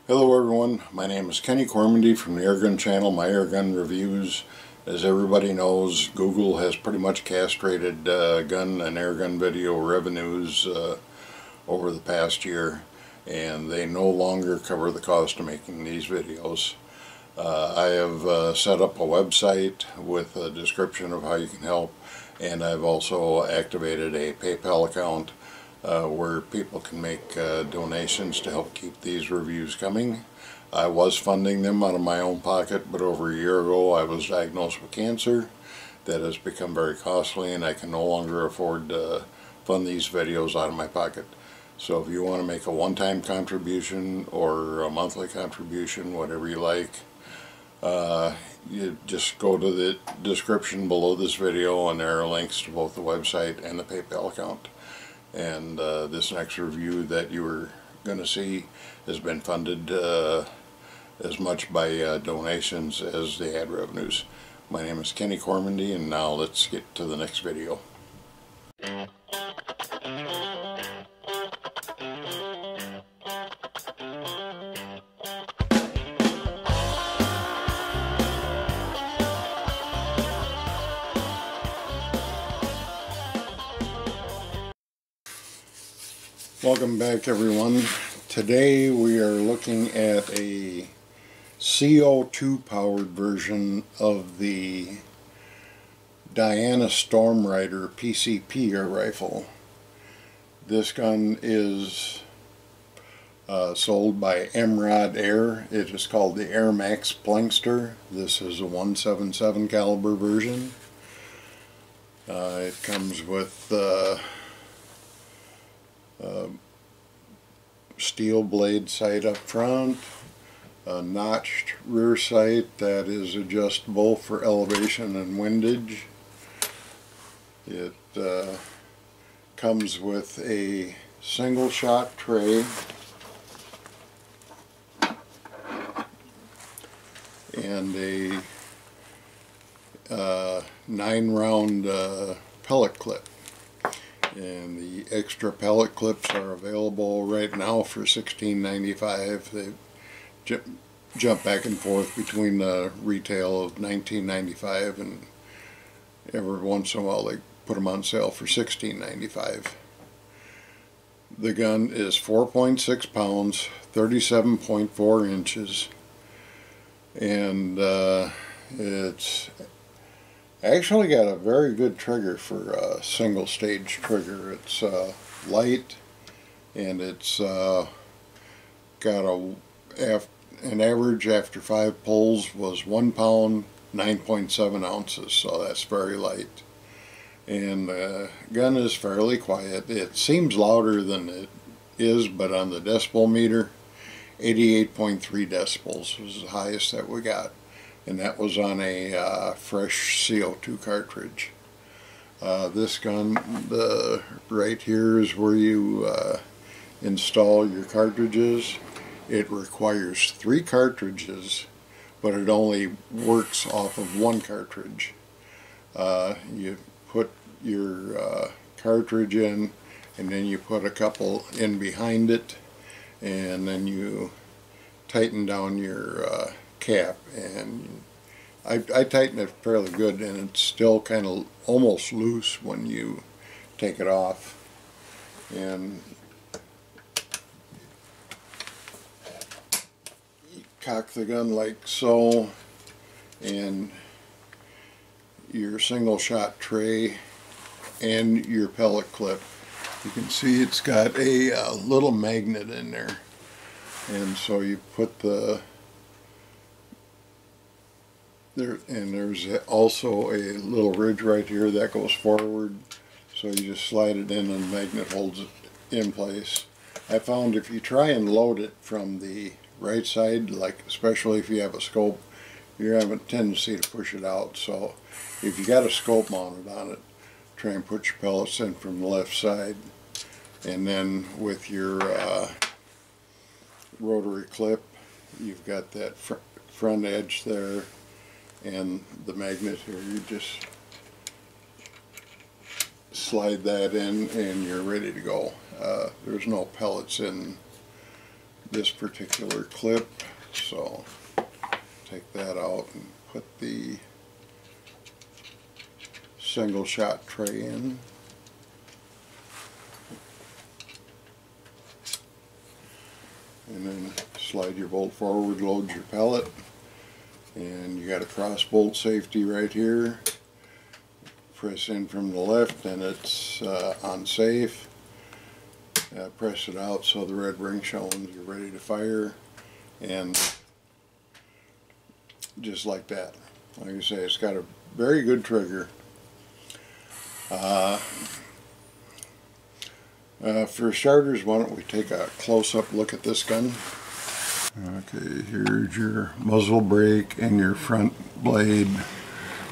Hello everyone, my name is Kenny Cormandy from the Airgun channel, My Airgun Reviews. As everybody knows, Google has pretty much castrated gun and airgun video revenues over the past year, and they no longer cover the cost of making these videos. I have set up a website with a description of how you can help, and I've also activated a PayPal account where people can make donations to help keep these reviews coming. I was funding them out of my own pocket, but over a year ago I was diagnosed with cancer. That has become very costly, and I can no longer afford to fund these videos out of my pocket. So if you want to make a one-time contribution or a monthly contribution, whatever you like, you just go to the description below this video, and there are links to both the website and the PayPal account. And this next review that you were going to see has been funded as much by donations as the ad revenues. My name is Kenny Cormandy, and now let's get to the next video. Welcome back everyone. Today we are looking at a CO2 powered version of the Diana Stormrider PCP air rifle. This gun is sold by Mrod-air. It is called the Airmax Plinkster. This is a 177 caliber version. It comes with steel blade sight up front, a notched rear sight that is adjustable for elevation and windage. It comes with a single shot tray and a 9-round pellet clip. And the extra pellet clips are available right now for $16.95. They jump back and forth between the retail of $19.95, and every once in a while they put them on sale for $16.95. The gun is 4.6 pounds, 37.4 inches, and it's actually got a very good trigger for a single stage trigger. It's light, and it's got an average after 5 pulls was 1 pound 9.7 ounces, so that's very light. And the gun is fairly quiet. It seems louder than it is, but on the decibel meter, 88.3 decibels was the highest that we got. And that was on a fresh CO2 cartridge. This gun, right here is where you install your cartridges. It requires 3 cartridges, but it only works off of 1 cartridge. You put your cartridge in, and then you put a couple in behind it, and then you tighten down your cap, and I tighten it fairly good, and it's still kind of almost loose when you take it off. And you cock the gun like so, and your single shot tray and your pellet clip. You can see it's got a little magnet in there, and so you put the and there's also a little ridge right here that goes forward, so you just slide it in and the magnet holds it in place. I found if you try and load it from the right side, like especially if you have a scope, you have a tendency to push it out. So if you got a scope mounted on it, try and put your pellets in from the left side, and then with your rotary clip, you've got that front edge there and the magnet here. You just slide that in and you're ready to go. There's no pellets in this particular clip, so take that out and put the single shot tray in. And then slide your bolt forward, load your pellet, and you got a cross bolt safety right here. Press in from the left and it's unsafe. Press it out so the red ring shows you're ready to fire, and just like that. Like I say, it's got a very good trigger. For starters, why don't we take a close-up look at this gun. Okay, here's your muzzle brake and your front blade.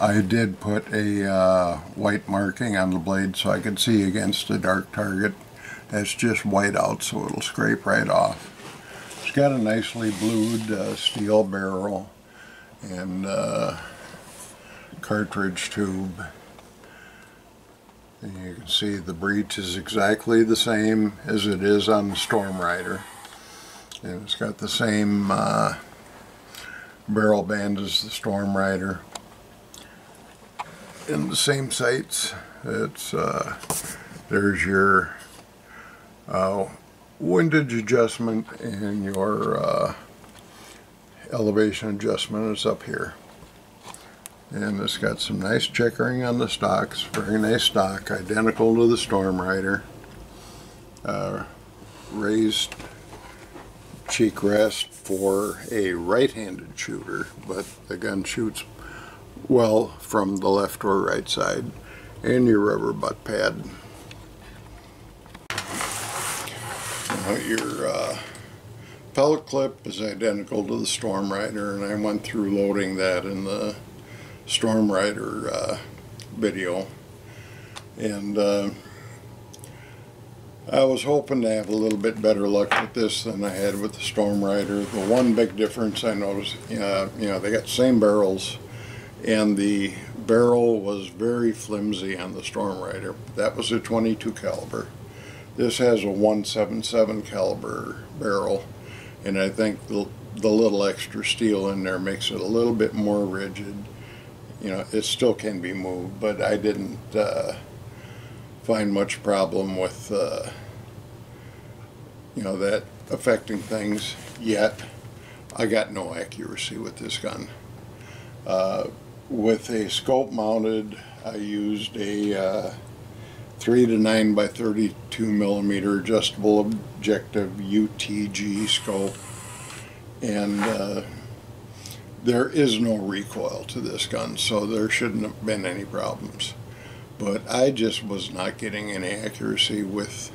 I did put a white marking on the blade so I could see against a dark target. That's just white out, so it'll scrape right off. It's got a nicely blued steel barrel and cartridge tube. And you can see the breech is exactly the same as it is on the Stormrider. And it's got the same barrel band as the Stormrider. And the same sights. It's there's your windage adjustment, and your elevation adjustment is up here. And it's got some nice checkering on the stocks, very nice stock, identical to the Stormrider. Raised cheek rest for a right-handed shooter, but the gun shoots well from the left or right side. And your rubber butt pad. Now your pellet clip is identical to the Stormrider, and I went through loading that in the Stormrider video, and I was hoping to have a little bit better luck with this than I had with the Stormrider. The one big difference I noticed, you know, they got the same barrels, and the barrel was very flimsy on the Stormrider. That was a 22 caliber. This has a 177 caliber barrel, and I think the little extra steel in there makes it a little bit more rigid. You know, it still can be moved, but I didn't find much problem with you know, that affecting things yet. I got no accuracy with this gun. With a scope mounted, I used a 3 to 9 by 32 millimeter adjustable objective UTG scope, and there is no recoil to this gun, so there shouldn't have been any problems. But I just was not getting any accuracy with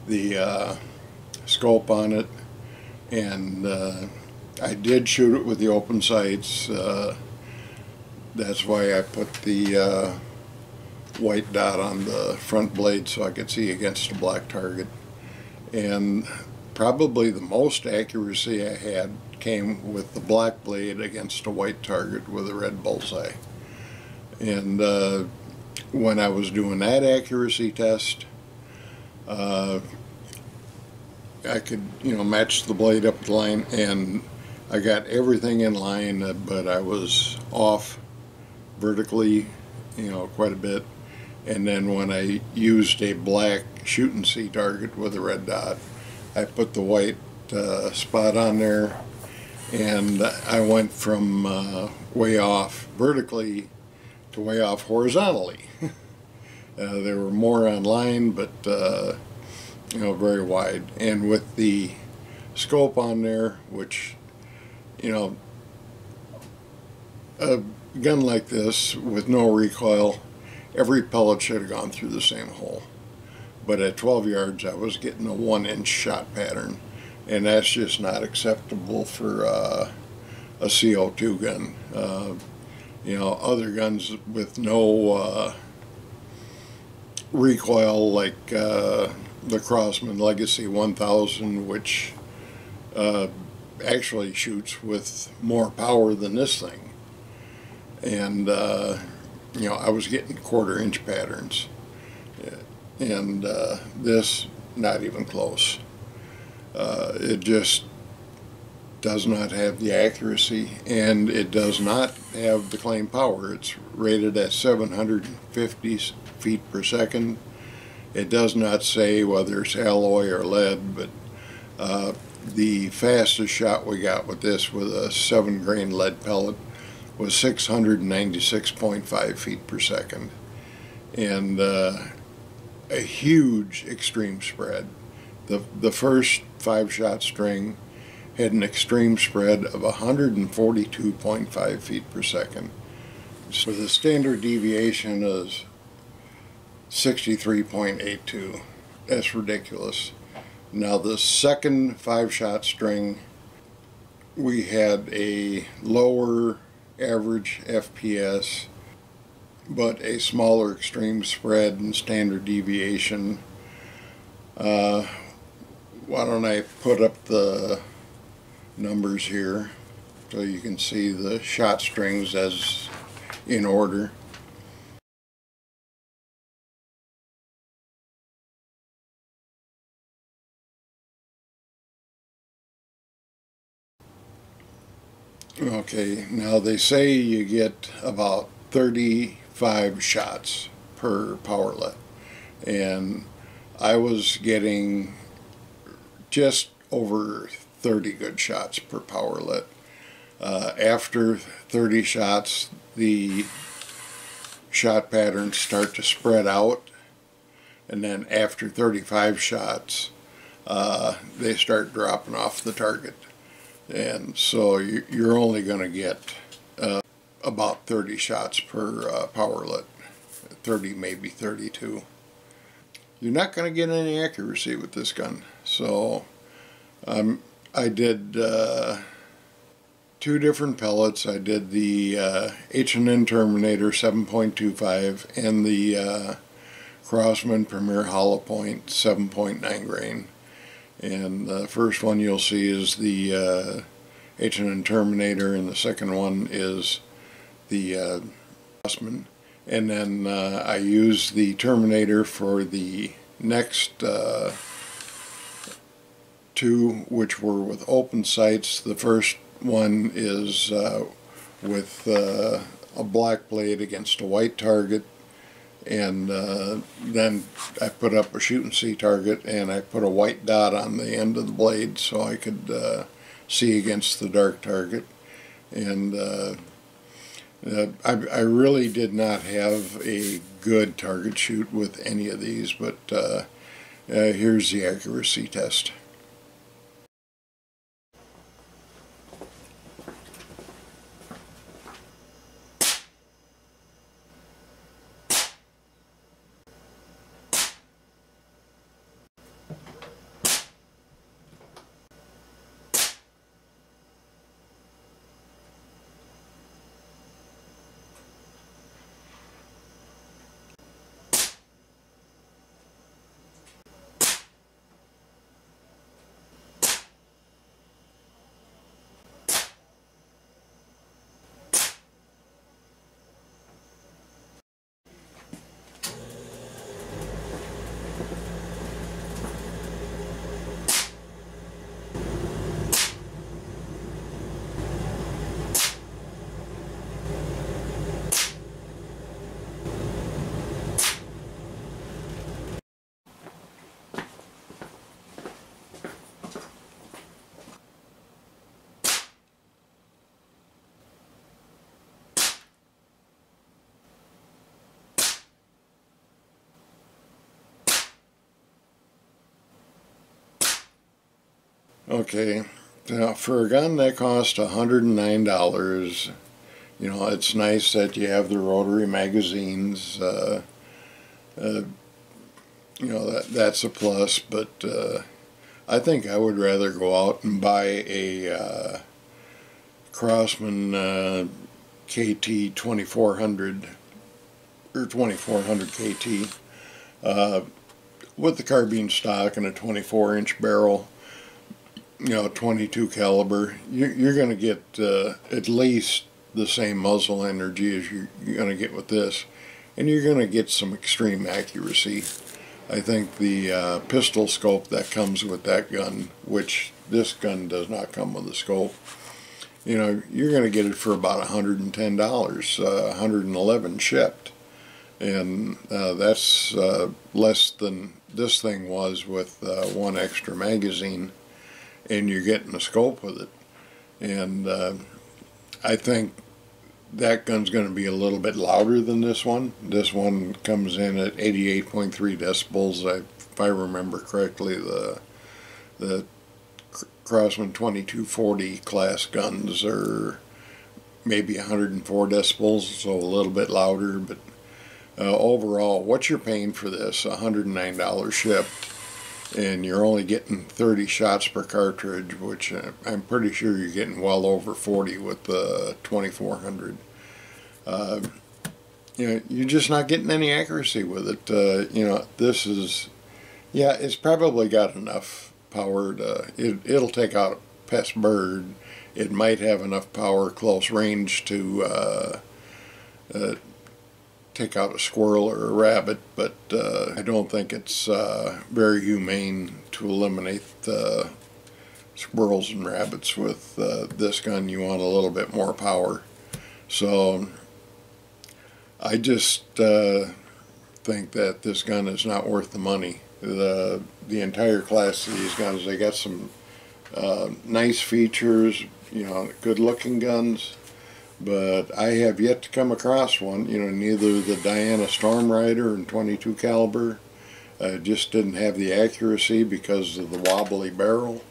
the scope on it, and I did shoot it with the open sights. That's why I put the white dot on the front blade so I could see against a black target. And probably the most accuracy I had came with the black blade against a white target with a red bullseye. And when I was doing that accuracy test, I could, you know, match the blade up the line, and I got everything in line, but I was off vertically, you know, quite a bit. And then when I used a black shoot and see target with a red dot, I put the white spot on there, and I went from way off vertically to way off horizontally. They were more on line, but you know, very wide. And with the scope on there, which, you know, a gun like this with no recoil, every pellet should have gone through the same hole. But at 12 yards, I was getting a 1-inch shot pattern, and that's just not acceptable for a CO2 gun. You know, other guns with no recoil, like the Crosman Legacy 1000, which actually shoots with more power than this thing. And you know, I was getting 1/4-inch patterns, and this not even close. It just does not have the accuracy, and it does not have the claimed power. It's rated at 750 feet per second. It does not say whether it's alloy or lead, but the fastest shot we got with this, with a 7-grain lead pellet, was 696.5 feet per second. And a huge extreme spread. The first 5-shot string had an extreme spread of 142.5 feet per second. So the standard deviation is 63.82. That's ridiculous. Now the second 5-shot string, we had a lower average FPS, but a smaller extreme spread and standard deviation. Why don't I put up the numbers here so you can see the shot strings as in order. Okay, now they say you get about 35 shots per powerlet, and I was getting just over 30 good shots per powerlet. After 30 shots, the shot patterns start to spread out, and then after 35 shots, they start dropping off the target. And so you're only going to get about 30 shots per powerlet, 30, maybe 32. You're not going to get any accuracy with this gun. So I did 2 different pellets. I did the H&N Terminator 7.25 and the Crosman Premier Hollow Point 7.9 grain. And the first one you'll see is the H&N Terminator, and the second one is the Crosman. And then I use the Terminator for the next 2, which were with open sights. The first one is with a black blade against a white target. And then I put up a shoot and see target, and I put a white dot on the end of the blade so I could see against the dark target. And I really did not have a good target shoot with any of these, but here's the accuracy test. Okay, now for a gun that cost $109, you know, it's nice that you have the rotary magazines. You know, that's a plus, but I think I would rather go out and buy a Crosman KT 2400 or 2400 KT with the carbine stock and a 24-inch barrel. You know, 22 caliber, you're going to get at least the same muzzle energy as you're going to get with this, and you're going to get some extreme accuracy. I think the pistol scope that comes with that gun, which this gun does not come with a scope. You know, you're going to get it for about $110, $111 shipped, and that's less than this thing was with one extra magazine, and you're getting a scope with it. And I think that gun's going to be a little bit louder than this one. This one comes in at 88.3 decibels. If I remember correctly, the Crosman 2240 class guns are maybe 104 decibels, so a little bit louder. But overall, what you're paying for this, $109 shipped, and you're only getting 30 shots per cartridge, which I'm pretty sure you're getting well over 40 with the 2400. You know, you're just not getting any accuracy with it. You know, this is, yeah, it's probably got enough power to, it'll take out a pest bird. It might have enough power close range to take out a squirrel or a rabbit, but I don't think it's very humane to eliminate squirrels and rabbits with this gun. You want a little bit more power. So I just think that this gun is not worth the money. The entire class of these guns, they got some nice features, you know, good looking guns, but I have yet to come across one. You know, neither the Diana Stormrider in 22 caliber just didn't have the accuracy because of the wobbly barrel,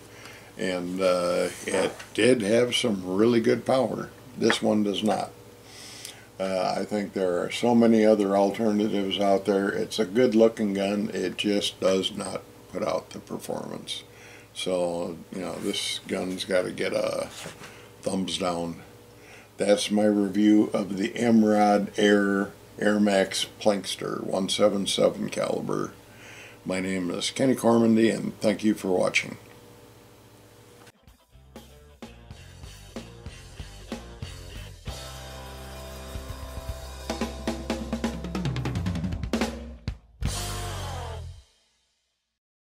and it did have some really good power. This one does not. I think there are so many other alternatives out there. It's a good looking gun, it just does not put out the performance. So, you know, this gun's got to get a thumbs down. That's my review of the Mrod-air Airmax Plinkster 177 caliber. My name is Kenny Cormandy, and thank you for watching.